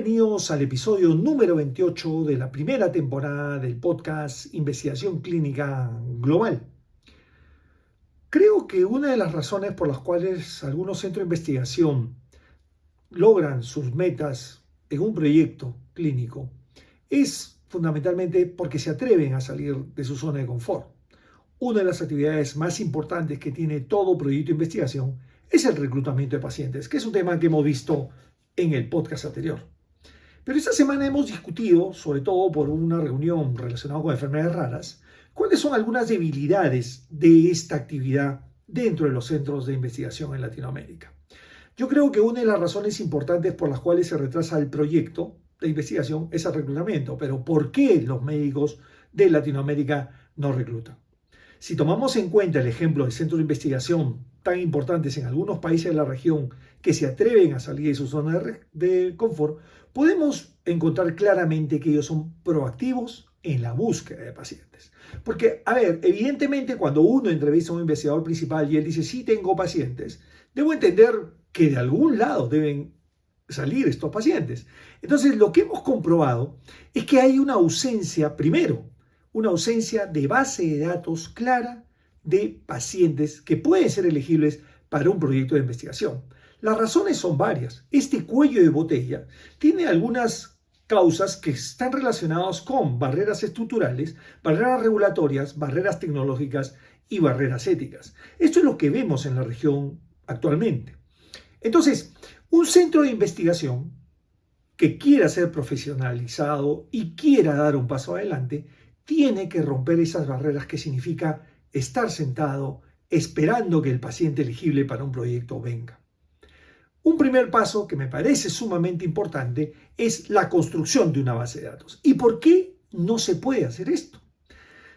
Bienvenidos al episodio número 28 de la primera temporada del podcast Investigación Clínica Global. Creo que una de las razones por las cuales algunos centros de investigación logran sus metas en un proyecto clínico es fundamentalmente porque se atreven a salir de su zona de confort. Una de las actividades más importantes que tiene todo proyecto de investigación es el reclutamiento de pacientes, que es un tema que hemos visto en el podcast anterior. Pero esta semana hemos discutido, sobre todo por una reunión relacionada con enfermedades raras, cuáles son algunas debilidades de esta actividad dentro de los centros de investigación en Latinoamérica. Yo creo que una de las razones importantes por las cuales se retrasa el proyecto de investigación es el reclutamiento. Pero ¿por qué los médicos de Latinoamérica no reclutan? Si tomamos en cuenta el ejemplo de centros de investigación tan importantes en algunos países de la región que se atreven a salir de su zona de confort, podemos encontrar claramente que ellos son proactivos en la búsqueda de pacientes. Porque, evidentemente cuando uno entrevista a un investigador principal y él dice, sí tengo pacientes, debo entender que de algún lado deben salir estos pacientes. Entonces, lo que hemos comprobado es que hay una ausencia, primero, una ausencia de base de datos clara de pacientes que pueden ser elegibles para un proyecto de investigación. Las razones son varias. Este cuello de botella tiene algunas causas que están relacionadas con barreras estructurales, barreras regulatorias, barreras tecnológicas y barreras éticas. Esto es lo que vemos en la región actualmente. Entonces, un centro de investigación que quiera ser profesionalizado y quiera dar un paso adelante, tiene que romper esas barreras que significa estar sentado esperando que el paciente elegible para un proyecto venga. Un primer paso que me parece sumamente importante es la construcción de una base de datos. ¿Y por qué no se puede hacer esto?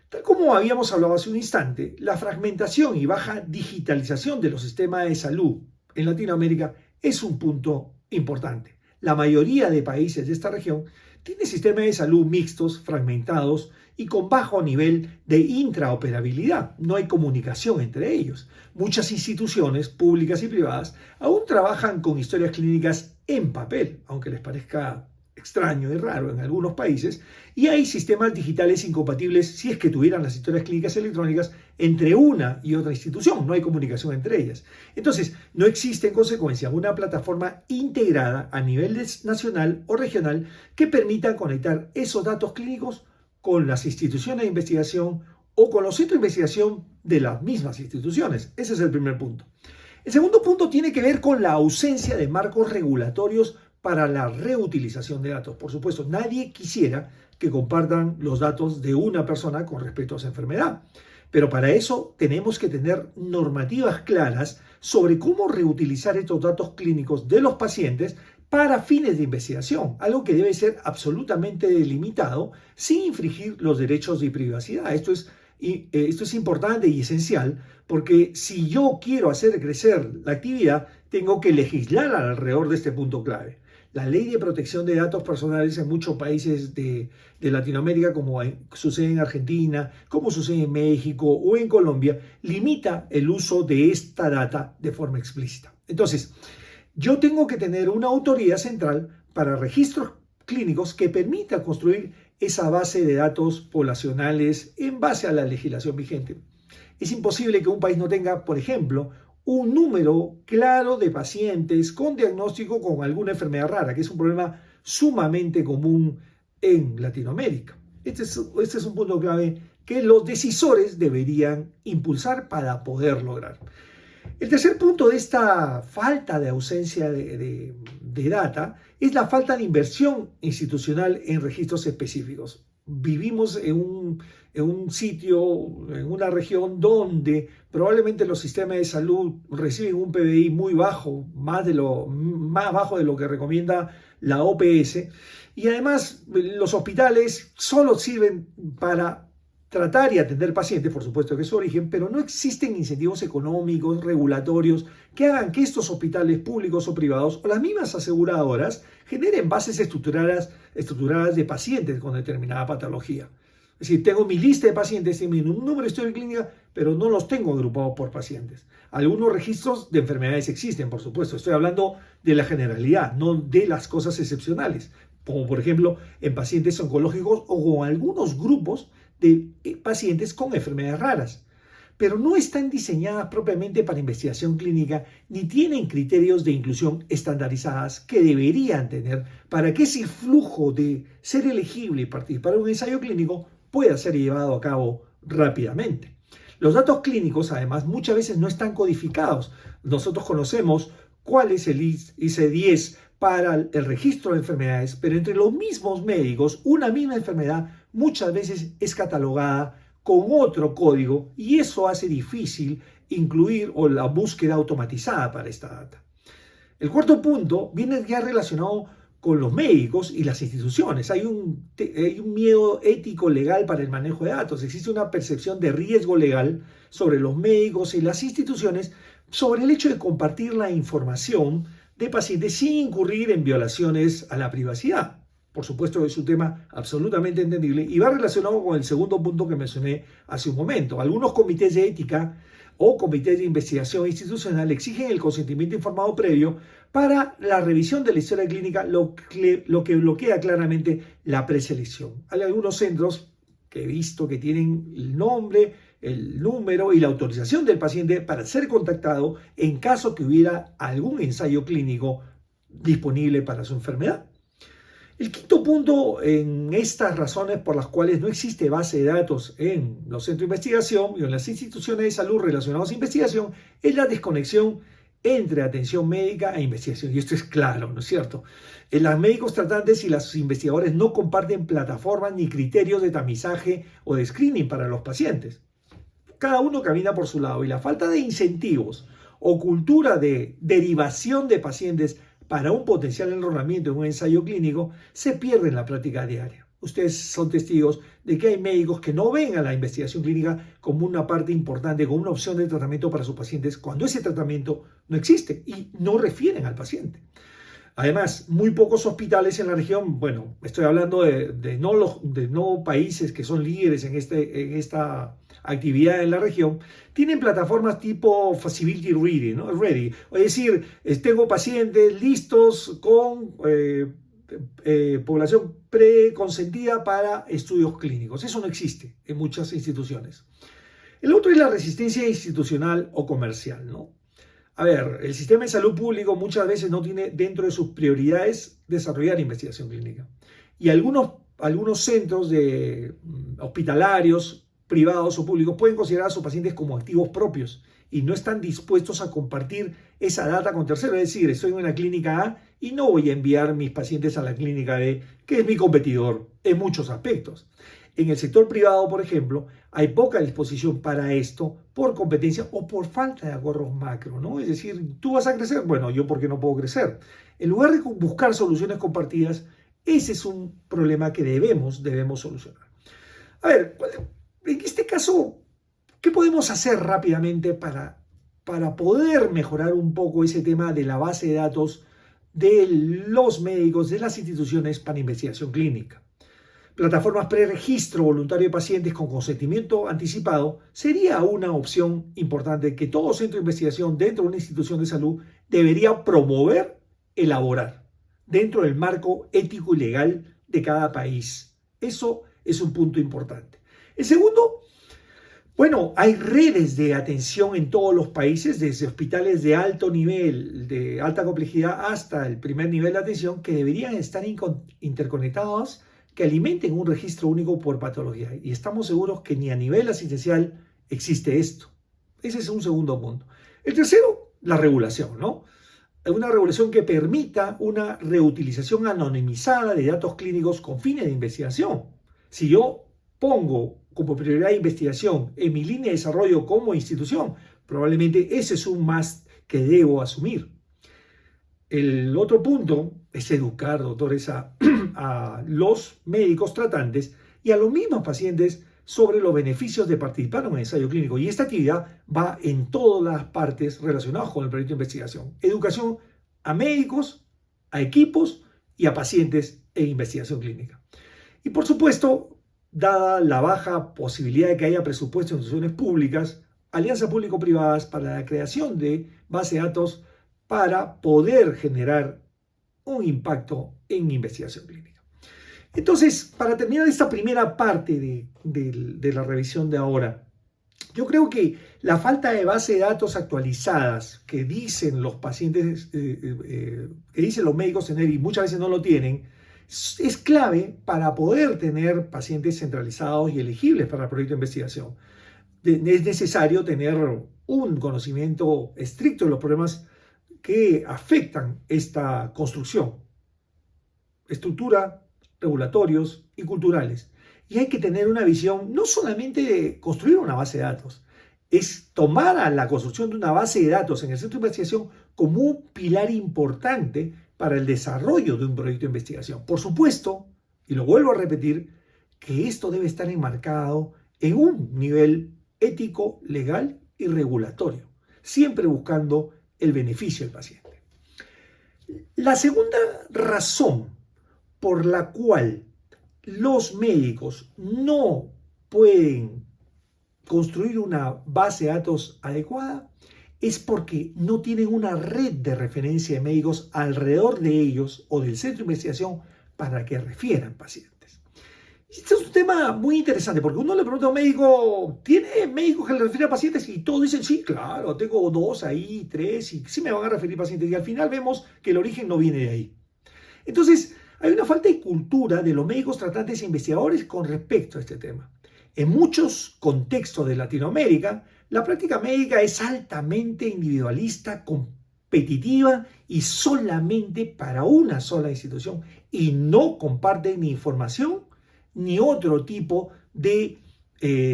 Tal como habíamos hablado hace un instante, la fragmentación y baja digitalización de los sistemas de salud en Latinoamérica es un punto importante. La mayoría de países de esta región tienen sistemas de salud mixtos, fragmentados y con bajo nivel de intraoperabilidad. No hay comunicación entre ellos. Muchas instituciones públicas y privadas aún trabajan con historias clínicas en papel, aunque les parezca extraño y raro en algunos países, y hay sistemas digitales incompatibles si es que tuvieran las historias clínicas electrónicas entre una y otra institución. No hay comunicación entre ellas. Entonces, no existe en consecuencia una plataforma integrada a nivel nacional o regional que permita conectar esos datos clínicos con las instituciones de investigación o con los centros de investigación de las mismas instituciones. Ese es el primer punto. El segundo punto tiene que ver con la ausencia de marcos regulatorios para la reutilización de datos. Por supuesto, nadie quisiera que compartan los datos de una persona con respecto a esa enfermedad. Pero para eso tenemos que tener normativas claras sobre cómo reutilizar estos datos clínicos de los pacientes para fines de investigación, algo que debe ser absolutamente delimitado sin infringir los derechos de privacidad. Esto es importante y esencial porque si yo quiero hacer crecer la actividad, tengo que legislar alrededor de este punto clave. La ley de protección de datos personales en muchos países de Latinoamérica, como sucede en Argentina, como sucede en México o en Colombia, limita el uso de esta data de forma explícita. Entonces, yo tengo que tener una autoridad central para registros clínicos que permita construir esa base de datos poblacionales en base a la legislación vigente. Es imposible que un país no tenga, por ejemplo, un número claro de pacientes con diagnóstico con alguna enfermedad rara, que es un problema sumamente común en Latinoamérica. Este es un punto clave que los decisores deberían impulsar para poder lograr. El tercer punto de esta falta de ausencia de data es la falta de inversión institucional en registros específicos. Vivimos en un sitio, en una región donde probablemente los sistemas de salud reciben un PBI muy bajo, más bajo de lo que recomienda la OPS, y además los hospitales solo sirven para tratar y atender pacientes, por supuesto que es su origen, pero no existen incentivos económicos, regulatorios, que hagan que estos hospitales públicos o privados o las mismas aseguradoras generen bases estructuradas de pacientes con determinada patología. Es decir, tengo mi lista de pacientes y mi número de historia clínica, pero no los tengo agrupados por pacientes. Algunos registros de enfermedades existen, por supuesto. Estoy hablando de la generalidad, no de las cosas excepcionales, como por ejemplo en pacientes oncológicos o con algunos grupos de pacientes con enfermedades raras. Pero no están diseñadas propiamente para investigación clínica ni tienen criterios de inclusión estandarizadas que deberían tener para que ese flujo de ser elegible y participar en un ensayo clínico pueda ser llevado a cabo rápidamente. Los datos clínicos, además, muchas veces no están codificados. Nosotros conocemos cuál es el ICD-10 para el registro de enfermedades, pero entre los mismos médicos, una misma enfermedad muchas veces es catalogada con otro código y eso hace difícil incluir o la búsqueda automatizada para esta data. El cuarto punto viene ya relacionado con los médicos y las instituciones. Hay un miedo ético legal para el manejo de datos. Existe una percepción de riesgo legal sobre los médicos y las instituciones sobre el hecho de compartir la información de pacientes sin incurrir en violaciones a la privacidad. Por supuesto, es un tema absolutamente entendible y va relacionado con el segundo punto que mencioné hace un momento. Algunos comités de ética o comités de investigación institucional exigen el consentimiento informado previo para la revisión de la historia clínica, lo que bloquea claramente la preselección. Hay algunos centros que he visto que tienen el nombre, el número y la autorización del paciente para ser contactado en caso que hubiera algún ensayo clínico disponible para su enfermedad. El quinto punto en estas razones por las cuales no existe base de datos en los centros de investigación y en las instituciones de salud relacionadas a investigación es la desconexión entre atención médica e investigación. Y esto es claro, ¿no es cierto? Los médicos tratantes y los investigadores no comparten plataformas ni criterios de tamizaje o de screening para los pacientes. Cada uno camina por su lado y la falta de incentivos o cultura de derivación de pacientes para un potencial enrolamiento en un ensayo clínico se pierde en la práctica diaria. Ustedes son testigos de que hay médicos que no ven a la investigación clínica como una parte importante, como una opción de tratamiento para sus pacientes, cuando ese tratamiento no existe y no refieren al paciente. Además, muy pocos hospitales en la región, bueno, estoy hablando de no países que son líderes en esta actividad en la región, tienen plataformas tipo Feasibility Ready, ¿no? Ready. Es decir, tengo pacientes listos con población preconsentida para estudios clínicos. Eso no existe en muchas instituciones. El otro es la resistencia institucional o comercial, ¿no? A ver, el sistema de salud público muchas veces no tiene dentro de sus prioridades desarrollar investigación clínica. Y algunos centros hospitalarios, privados o públicos, pueden considerar a sus pacientes como activos propios y no están dispuestos a compartir esa data con terceros. Es decir, estoy en una clínica A y no voy a enviar mis pacientes a la clínica B, que es mi competidor en muchos aspectos. En el sector privado, por ejemplo, hay poca disposición para esto por competencia o por falta de acuerdos macro, ¿no? Es decir, tú vas a crecer, bueno, yo ¿por qué no puedo crecer? En lugar de buscar soluciones compartidas, ese es un problema que debemos solucionar. A ver, en este caso, ¿qué podemos hacer rápidamente para poder mejorar un poco ese tema de la base de datos de los médicos, de las instituciones para investigación clínica? Plataformas preregistro voluntario de pacientes con consentimiento anticipado sería una opción importante que todo centro de investigación dentro de una institución de salud debería promover, elaborar, dentro del marco ético y legal de cada país. Eso es un punto importante. El segundo, bueno, hay redes de atención en todos los países, desde hospitales de alto nivel, de alta complejidad, hasta el primer nivel de atención, que deberían estar interconectados, que alimenten un registro único por patología. Y estamos seguros que ni a nivel asistencial existe esto. Ese es un segundo punto. El tercero, la regulación, ¿no? Una regulación que permita una reutilización anonimizada de datos clínicos con fines de investigación. Si yo pongo como prioridad de investigación en mi línea de desarrollo como institución, probablemente ese es un must que debo asumir. El otro punto es educar, doctores, a los médicos tratantes y a los mismos pacientes sobre los beneficios de participar en un ensayo clínico. Y esta actividad va en todas las partes relacionadas con el proyecto de investigación. Educación a médicos, a equipos y a pacientes en investigación clínica. Y por supuesto, dada la baja posibilidad de que haya presupuesto en instituciones públicas, alianzas público-privadas para la creación de base de datos para poder generar un impacto en investigación clínica. Entonces, para terminar esta primera parte de la revisión de ahora, yo creo que la falta de base de datos actualizadas que dicen los pacientes, que dicen los médicos tener y muchas veces no lo tienen, es clave para poder tener pacientes centralizados y elegibles para el proyecto de investigación. Es necesario tener un conocimiento estricto de los problemas que afectan esta construcción, estructura, regulatorios y culturales. Y hay que tener una visión no solamente de construir una base de datos, es tomar a la construcción de una base de datos en el centro de investigación como un pilar importante para el desarrollo de un proyecto de investigación. Por supuesto, y lo vuelvo a repetir, que esto debe estar enmarcado en un nivel ético, legal y regulatorio, siempre buscando el beneficio del paciente. La segunda razón por la cual los médicos no pueden construir una base de datos adecuada es porque no tienen una red de referencia de médicos alrededor de ellos o del centro de investigación para que refieran pacientes. Este es un tema muy interesante porque uno le pregunta a un médico, ¿tiene médicos que le refieren a pacientes? Y todos dicen, sí, claro, tengo 2 ahí, 3, y sí me van a referir pacientes. Y al final vemos que el origen no viene de ahí. Entonces, hay una falta de cultura de los médicos tratantes e investigadores con respecto a este tema. En muchos contextos de Latinoamérica, la práctica médica es altamente individualista, competitiva y solamente para una sola institución y no comparten ni información ni otro tipo de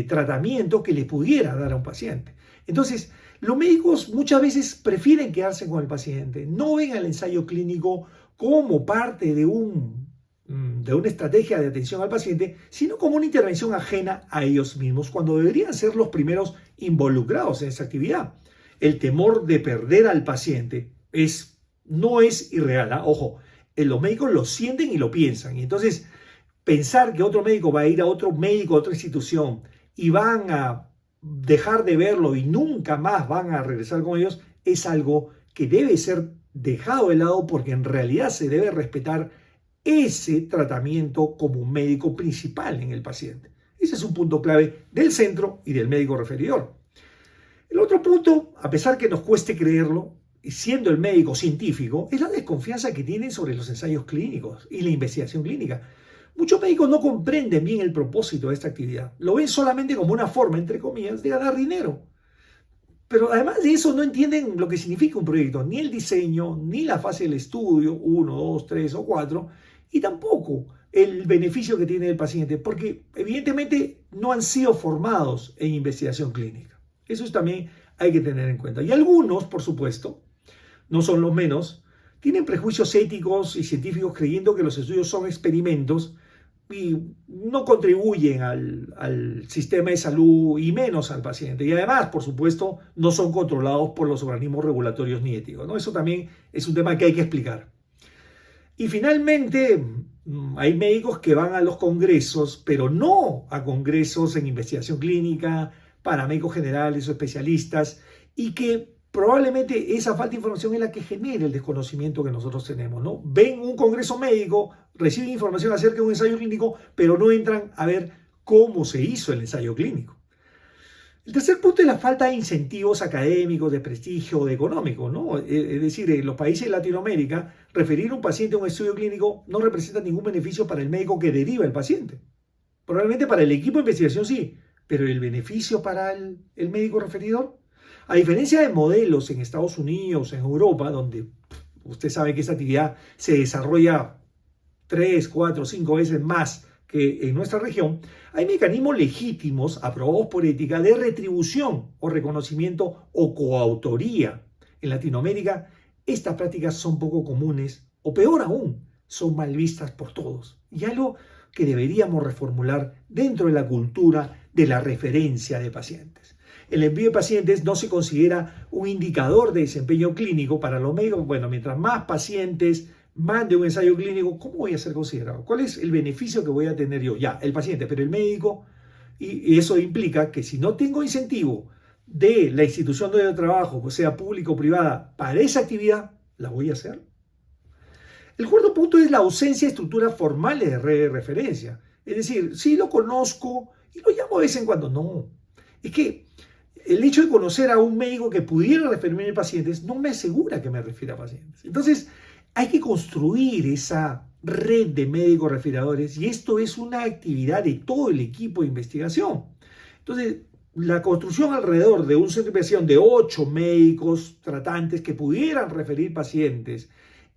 tratamiento que le pudiera dar a un paciente. Entonces, los médicos muchas veces prefieren quedarse con el paciente, no ven al ensayo clínico como parte de una estrategia de atención al paciente, sino como una intervención ajena a ellos mismos, cuando deberían ser los primeros involucrados en esa actividad. El temor de perder al paciente no es irreal, ¿eh? Ojo, los médicos lo sienten y lo piensan, y entonces pensar que otro médico va a ir a otro médico, a otra institución, y van a dejar de verlo y nunca más van a regresar con ellos, es algo que debe ser dejado de lado porque en realidad se debe respetar ese tratamiento como un médico principal en el paciente. Ese es un punto clave del centro y del médico referidor. El otro punto, a pesar que nos cueste creerlo, siendo el médico científico, es la desconfianza que tienen sobre los ensayos clínicos y la investigación clínica. Muchos médicos no comprenden bien el propósito de esta actividad. Lo ven solamente como una forma, entre comillas, de ganar dinero. Pero además de eso no entienden lo que significa un proyecto, ni el diseño, ni la fase del estudio, 1, 2, 3 o 4, y tampoco el beneficio que tiene el paciente, porque evidentemente no han sido formados en investigación clínica. Eso también hay que tener en cuenta. Y algunos, por supuesto, no son los menos, tienen prejuicios éticos y científicos creyendo que los estudios son experimentos y no contribuyen al sistema de salud y menos al paciente. Y además, por supuesto, no son controlados por los organismos regulatorios ni éticos, ¿no? Eso también es un tema que hay que explicar. Y finalmente, hay médicos que van a los congresos, pero no a congresos en investigación clínica, para médicos generales o especialistas, y que probablemente esa falta de información es la que genera el desconocimiento que nosotros tenemos, ¿no? Ven un congreso médico, reciben información acerca de un ensayo clínico, pero no entran a ver cómo se hizo el ensayo clínico. El tercer punto es la falta de incentivos académicos, de prestigio, de económico, ¿no? Es decir, en los países de Latinoamérica, referir a un paciente a un estudio clínico no representa ningún beneficio para el médico que deriva el paciente. Probablemente para el equipo de investigación sí, pero ¿el beneficio para el médico referidor? A diferencia de modelos en Estados Unidos, en Europa, donde usted sabe que esa actividad se desarrolla 3, 4, 5 veces más que en nuestra región, hay mecanismos legítimos aprobados por ética de retribución o reconocimiento o coautoría. En Latinoamérica, estas prácticas son poco comunes o peor aún, son mal vistas por todos. Y algo que deberíamos reformular dentro de la cultura de la referencia de pacientes. El envío de pacientes no se considera un indicador de desempeño clínico para los médicos. Bueno, mientras más pacientes, mande un ensayo clínico, ¿cómo voy a ser considerado? ¿Cuál es el beneficio que voy a tener yo? Ya, el paciente, pero el médico, y eso implica que si no tengo incentivo de la institución donde yo trabajo, pues sea pública o privada, para esa actividad, ¿la voy a hacer? El cuarto punto es la ausencia de estructuras formales de red de referencia. Es decir, sí lo conozco y lo llamo de vez en cuando. No. Es que el hecho de conocer a un médico que pudiera referirme a pacientes no me asegura que me refiera a pacientes. Entonces, hay que construir esa red de médicos referadores y esto es una actividad de todo el equipo de investigación. Entonces, la construcción alrededor de un centro de investigación de 8 médicos tratantes que pudieran referir pacientes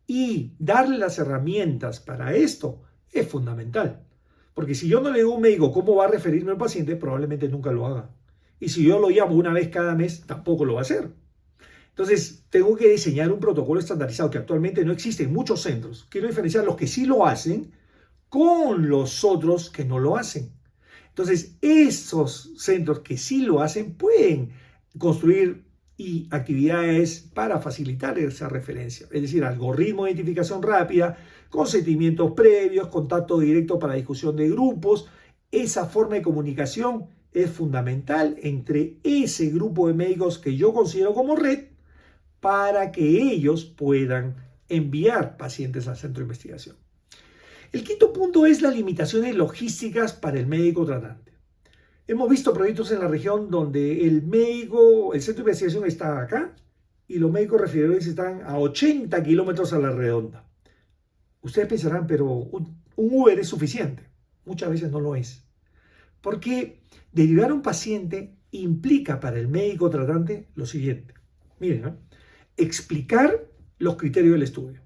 y darle las herramientas para esto es fundamental. Porque si yo no le digo a un médico cómo va a referirme al paciente, probablemente nunca lo haga. Y si yo lo llamo una vez cada mes, tampoco lo va a hacer. Entonces, tengo que diseñar un protocolo estandarizado que actualmente no existe en muchos centros. Quiero diferenciar los que sí lo hacen con los otros que no lo hacen. Entonces, esos centros que sí lo hacen pueden construir actividades para facilitar esa referencia. Es decir, algoritmo de identificación rápida, consentimientos previos, contacto directo para discusión de grupos. Esa forma de comunicación es fundamental entre ese grupo de médicos que yo considero como red para que ellos puedan enviar pacientes al centro de investigación. El quinto punto es las limitaciones logísticas para el médico tratante. Hemos visto proyectos en la región donde el centro de investigación está acá y los médicos referidores están a 80 kilómetros a la redonda. Ustedes pensarán, pero un Uber es suficiente. Muchas veces no lo es. Porque derivar a un paciente implica para el médico tratante lo siguiente. Miren, ¿no? Explicar los criterios del estudio.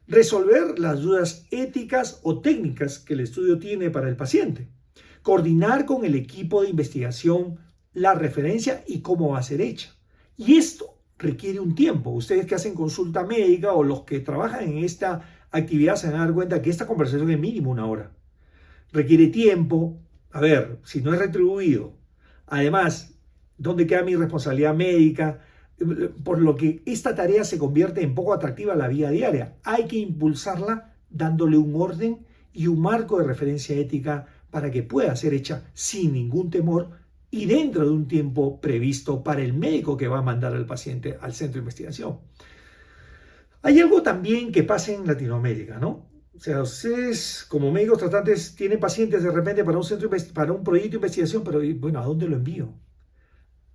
Resolver las dudas éticas o técnicas que el estudio tiene para el paciente. Coordinar con el equipo de investigación la referencia y cómo va a ser hecha. Y esto requiere un tiempo. Ustedes que hacen consulta médica o los que trabajan en esta actividad se van a dar cuenta que esta conversación es mínimo 1 hora. Requiere tiempo. A ver, si no es retribuido. Además, ¿dónde queda mi responsabilidad médica? Por lo que esta tarea se convierte en poco atractiva a la vida diaria. Hay que impulsarla dándole un orden y un marco de referencia ética para que pueda ser hecha sin ningún temor y dentro de un tiempo previsto para el médico que va a mandar al paciente al centro de investigación. Hay algo también que pasa en Latinoamérica, ¿no? O sea, ustedes como médicos tratantes tienen pacientes de repente para un proyecto de investigación, pero bueno, ¿a dónde lo envío?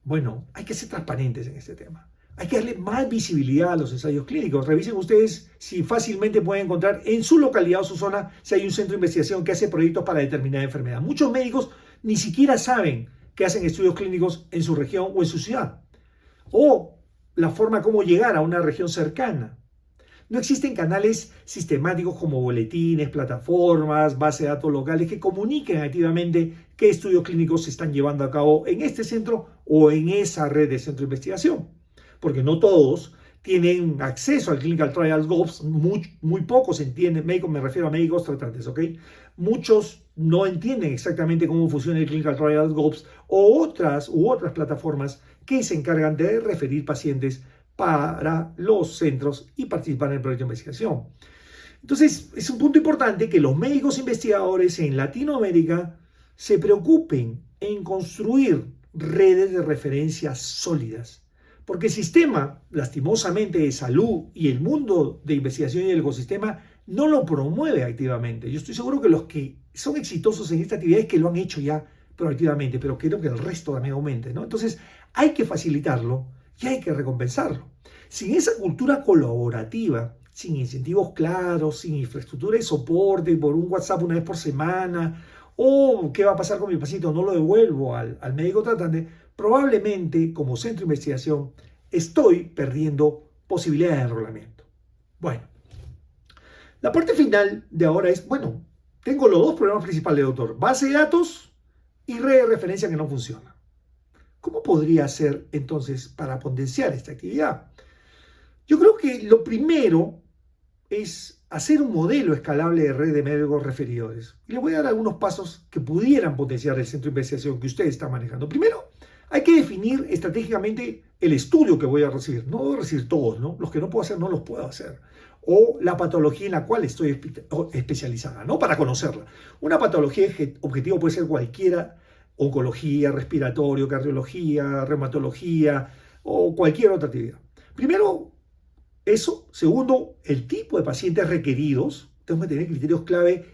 Bueno, hay que ser transparentes en este tema. Hay que darle más visibilidad a los ensayos clínicos. Revisen ustedes si fácilmente pueden encontrar en su localidad o su zona si hay un centro de investigación que hace proyectos para determinada enfermedad. Muchos médicos ni siquiera saben que hacen estudios clínicos en su región o en su ciudad. O la forma como llegar a una región cercana. No existen canales sistemáticos como boletines, plataformas, bases de datos locales que comuniquen activamente qué estudios clínicos se están llevando a cabo en este centro o en esa red de centro de investigación. Porque no todos tienen acceso al Clinical Trials Gov, muy pocos entienden, médicos, me refiero a médicos tratantes, ¿ok? Muchos no entienden exactamente cómo funciona el Clinical Trials Gov u otras plataformas que se encargan de referir pacientes para los centros y participar en el proyecto de investigación. Entonces, es un punto importante que los médicos investigadores en Latinoamérica se preocupen en construir redes de referencia sólidas. Porque el sistema, lastimosamente, de salud y el mundo de investigación y el ecosistema no lo promueve activamente. Yo estoy seguro que los que son exitosos en esta actividad es que lo han hecho ya proactivamente, pero quiero que el resto también aumente, ¿no? Entonces, hay que facilitarlo y hay que recompensarlo. Sin esa cultura colaborativa, sin incentivos claros, sin infraestructura de soporte, por un WhatsApp una vez por semana, o qué va a pasar con mi paciente o no lo devuelvo al médico tratante, probablemente como centro de investigación estoy perdiendo posibilidades de enrolamiento. Bueno, la parte final de ahora es, bueno, tengo los dos problemas principales, doctor, base de datos y red de referencia que no funciona. ¿Cómo podría hacer entonces para potenciar esta actividad? Yo creo que lo primero es hacer un modelo escalable de red de médicos referidores. Y les voy a dar algunos pasos que pudieran potenciar el centro de investigación que usted está manejando. Primero, hay que definir estratégicamente el estudio que voy a recibir. No voy a recibir todos, ¿no? Los que no puedo hacer, no los puedo hacer. o la patología en la cual estoy especializada, ¿no? Para conocerla. Una patología objetivo puede ser cualquiera: oncología, respiratorio, cardiología, reumatología o cualquier otra actividad. Primero, eso. Segundo, el tipo de pacientes requeridos. Tengo que tener criterios clave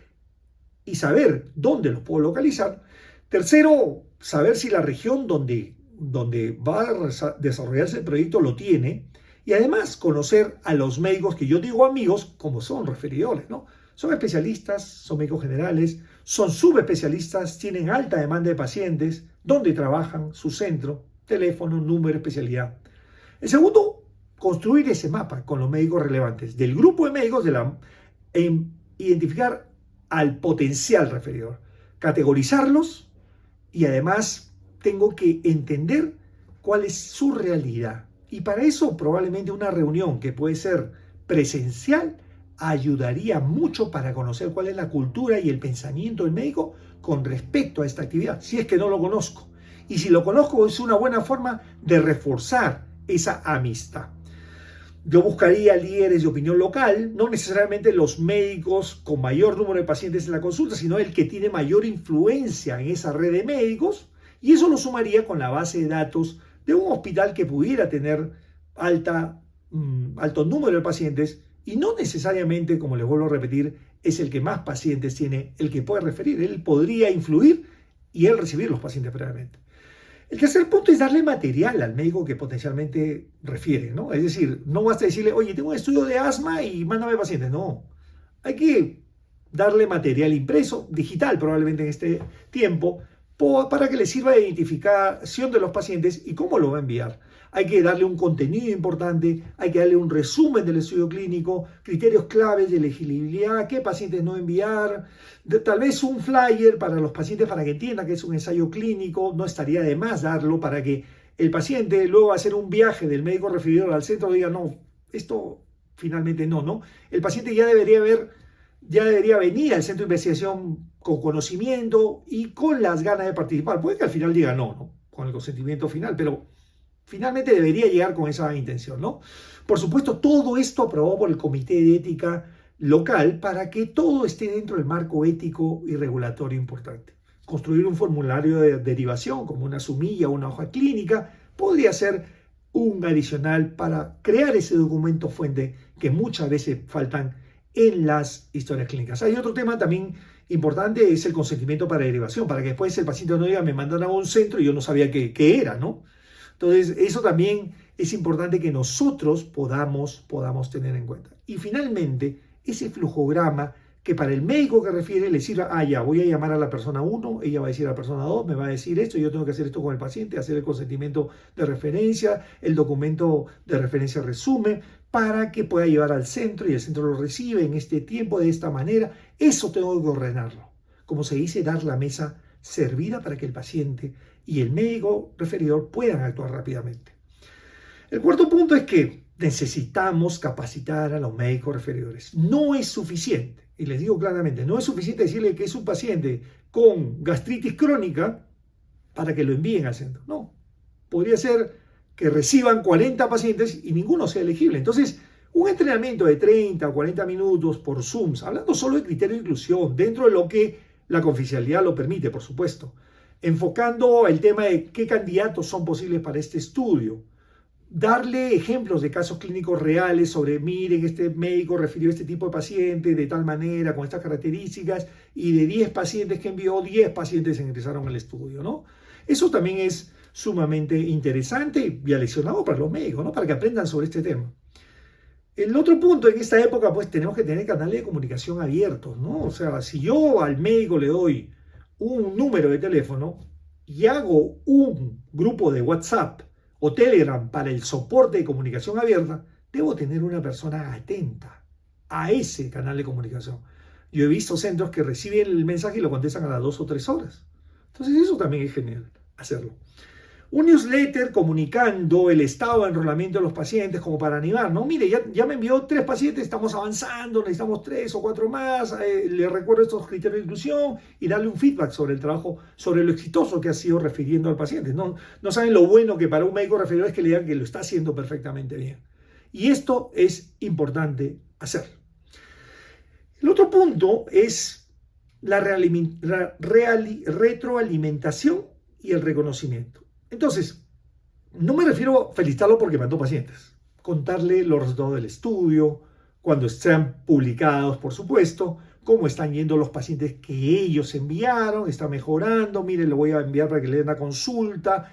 y saber dónde los puedo localizar. Tercero, saber si la región donde va a desarrollarse el proyecto lo tiene. Y además conocer a los médicos, que yo digo amigos, como son referidores, ¿no? Son especialistas, son médicos generales, son subespecialistas, tienen alta demanda de pacientes, dónde trabajan, su centro, teléfono, número, especialidad. El segundo, construir ese mapa con los médicos relevantes del grupo de médicos identificar al potencial referidor, categorizarlos, y además tengo que entender cuál es su realidad. Y para eso probablemente una reunión que puede ser presencial ayudaría mucho para conocer cuál es la cultura y el pensamiento del médico con respecto a esta actividad, si es que no lo conozco. Y si lo conozco, es una buena forma de reforzar esa amistad. Yo buscaría líderes de opinión local, no necesariamente los médicos con mayor número de pacientes en la consulta, sino el que tiene mayor influencia en esa red de médicos, y eso lo sumaría con la base de datos de un hospital que pudiera tener alto número de pacientes, y no necesariamente, como les vuelvo a repetir, es el que más pacientes tiene el que puede referir. Él podría influir y él recibir los pacientes previamente. El tercer punto es darle material al médico que potencialmente refiere, ¿no? Es decir, no basta decirle, oye, tengo un estudio de asma y mándame pacientes. No, hay que darle material impreso, digital probablemente en este tiempo, para que le sirva de identificación de los pacientes y cómo lo va a enviar. Hay que darle un contenido importante, hay que darle un resumen del estudio clínico, criterios claves de elegibilidad, qué pacientes no enviar, tal vez un flyer para los pacientes para que entiendan que es un ensayo clínico. No estaría de más darlo para que el paciente luego va a hacer un viaje del médico referidor al centro diga, no, esto finalmente no. El paciente ya debería venir al centro de investigación con conocimiento y con las ganas de participar. Puede que al final diga no, con el consentimiento final, pero finalmente debería llegar con esa intención, ¿no? Por supuesto, todo esto aprobado por el Comité de Ética local para que todo esté dentro del marco ético y regulatorio importante. Construir un formulario de derivación, como una sumilla o una hoja clínica, podría ser un adicional para crear ese documento fuente que muchas veces faltan en las historias clínicas. Hay otro tema también importante, es el consentimiento para derivación, para que después el paciente no diga, me mandaron a un centro y yo no sabía qué era, ¿no? Entonces, eso también es importante que nosotros podamos tener en cuenta. Y finalmente, ese flujograma que para el médico que refiere le sirva, ya, voy a llamar a la persona 1, ella va a decir a la persona 2, me va a decir esto, yo tengo que hacer esto con el paciente, hacer el consentimiento de referencia, el documento de referencia resumen, para que pueda llevar al centro y el centro lo recibe en este tiempo, de esta manera. Eso tengo que ordenarlo. Como se dice, dar la mesa servida para que el paciente y el médico referidor puedan actuar rápidamente. El cuarto punto es que necesitamos capacitar a los médicos referidores. No es suficiente, y les digo claramente, no es suficiente decirle que es un paciente con gastritis crónica para que lo envíen al centro. No, podría ser que reciban 40 pacientes y ninguno sea elegible. Entonces, un entrenamiento de 30 o 40 minutos por Zoom, hablando solo de criterio de inclusión, dentro de lo que la confidencialidad lo permite, por supuesto, enfocando el tema de qué candidatos son posibles para este estudio, darle ejemplos de casos clínicos reales sobre, miren, este médico refirió a este tipo de paciente de tal manera, con estas características, y de 10 pacientes que envió, 10 pacientes ingresaron al estudio, ¿no? Eso también es sumamente interesante y aleccionado para los médicos, ¿no? Para que aprendan sobre este tema. El otro punto, en esta época, pues tenemos que tener canales de comunicación abiertos, ¿no? O sea, si yo al médico le doy un número de teléfono y hago un grupo de WhatsApp o Telegram para el soporte de comunicación abierta, debo tener una persona atenta a ese canal de comunicación. Yo he visto centros que reciben el mensaje y lo contestan a las 2 o 3 horas. Entonces eso también es genial, hacerlo. Un newsletter comunicando el estado de enrolamiento de los pacientes como para animar, ¿no? Mire, ya me envió 3 pacientes, estamos avanzando, necesitamos 3 o 4 más, le recuerdo estos criterios de inclusión y darle un feedback sobre el trabajo, sobre lo exitoso que ha sido refiriendo al paciente. No saben lo bueno que para un médico referidor es que le digan que lo está haciendo perfectamente bien. Y esto es importante hacer. El otro punto es la retroalimentación y el reconocimiento. Entonces, no me refiero a felicitarlo porque mandó pacientes, contarle los resultados del estudio, cuando sean publicados, por supuesto, cómo están yendo los pacientes que ellos enviaron, está mejorando, mire, lo voy a enviar para que le den una consulta.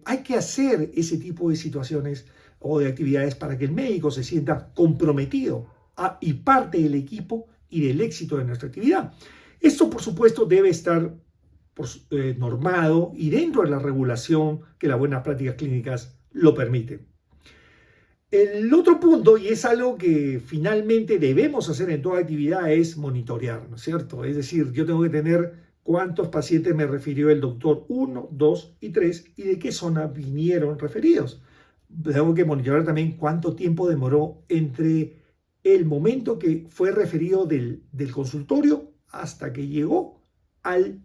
Hay que hacer ese tipo de situaciones o de actividades para que el médico se sienta comprometido y parte del equipo y del éxito de nuestra actividad. Esto, por supuesto, debe estar normado y dentro de la regulación que las buenas prácticas clínicas lo permiten. El otro punto, y es algo que finalmente debemos hacer en toda actividad, es monitorear, ¿no es cierto? Es decir, yo tengo que tener cuántos pacientes me refirió el doctor 1, 2 y 3 y de qué zona vinieron referidos. Tengo que monitorear también cuánto tiempo demoró entre el momento que fue referido del consultorio hasta que llegó al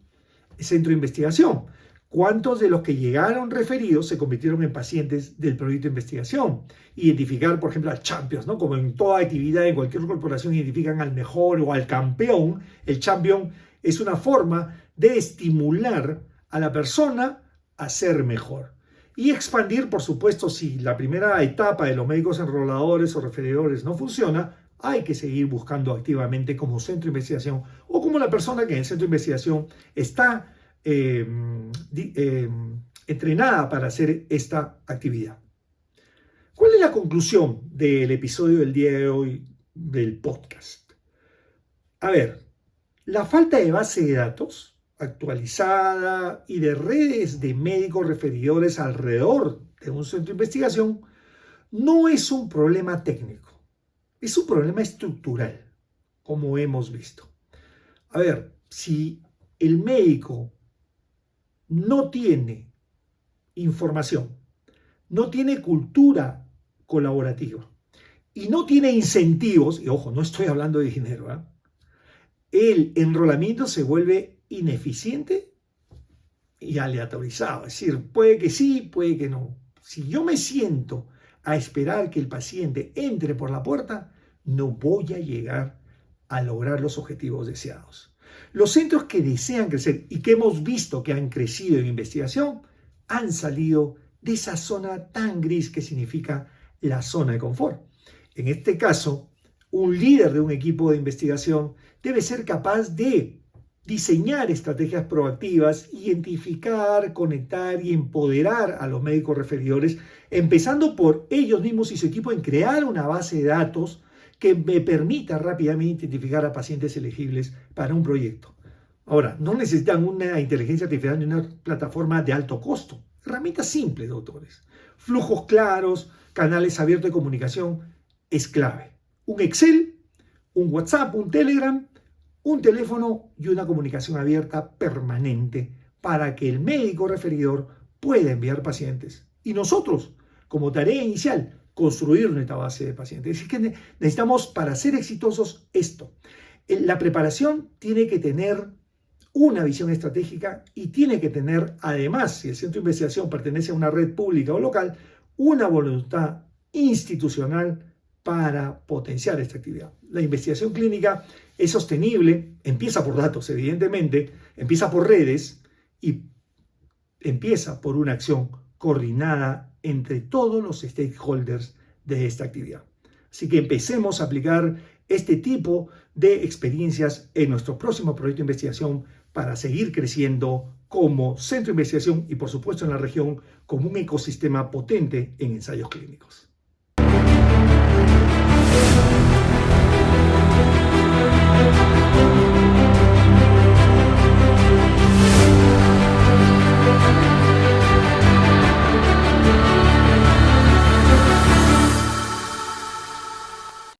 centro de investigación. ¿Cuántos de los que llegaron referidos se convirtieron en pacientes del proyecto de investigación? Identificar, por ejemplo, a champions, ¿no? Como en toda actividad, en cualquier corporación identifican al mejor o al campeón. El champion es una forma de estimular a la persona a ser mejor. Y expandir, por supuesto, si la primera etapa de los médicos enroladores o referidores no funciona, hay que seguir buscando activamente como centro de investigación o como la persona que en el centro de investigación está entrenada para hacer esta actividad. ¿Cuál es la conclusión del episodio del día de hoy del podcast? A ver, la falta de base de datos actualizada y de redes de médicos referidores alrededor de un centro de investigación no es un problema técnico, es un problema estructural, como hemos visto. A ver, si el médico no tiene información, no tiene cultura colaborativa y no tiene incentivos, y ojo, no estoy hablando de dinero, el enrolamiento se vuelve ineficiente y aleatorizado. Es decir, puede que sí, puede que no. Si yo me siento a esperar que el paciente entre por la puerta, no voy a llegar a lograr los objetivos deseados. Los centros que desean crecer y que hemos visto que han crecido en investigación han salido de esa zona tan gris que significa la zona de confort. En este caso, un líder de un equipo de investigación debe ser capaz de diseñar estrategias proactivas, identificar, conectar y empoderar a los médicos referidores, empezando por ellos mismos y su equipo en crear una base de datos que me permita rápidamente identificar a pacientes elegibles para un proyecto. Ahora, no necesitan una inteligencia artificial ni una plataforma de alto costo. Herramientas simples, doctores. Flujos claros, canales abiertos de comunicación es clave. Un Excel, un WhatsApp, un Telegram, un teléfono y una comunicación abierta permanente para que el médico referidor pueda enviar pacientes. Y nosotros, como tarea inicial, construir nuestra base de pacientes. Es que necesitamos, para ser exitosos, esto. La preparación tiene que tener una visión estratégica y tiene que tener, además, si el centro de investigación pertenece a una red pública o local, una voluntad institucional para potenciar esta actividad. La investigación clínica es sostenible, empieza por datos, evidentemente, empieza por redes y empieza por una acción coordinada entre todos los stakeholders de esta actividad. Así que empecemos a aplicar este tipo de experiencias en nuestro próximo proyecto de investigación para seguir creciendo como centro de investigación y, por supuesto, en la región como un ecosistema potente en ensayos clínicos.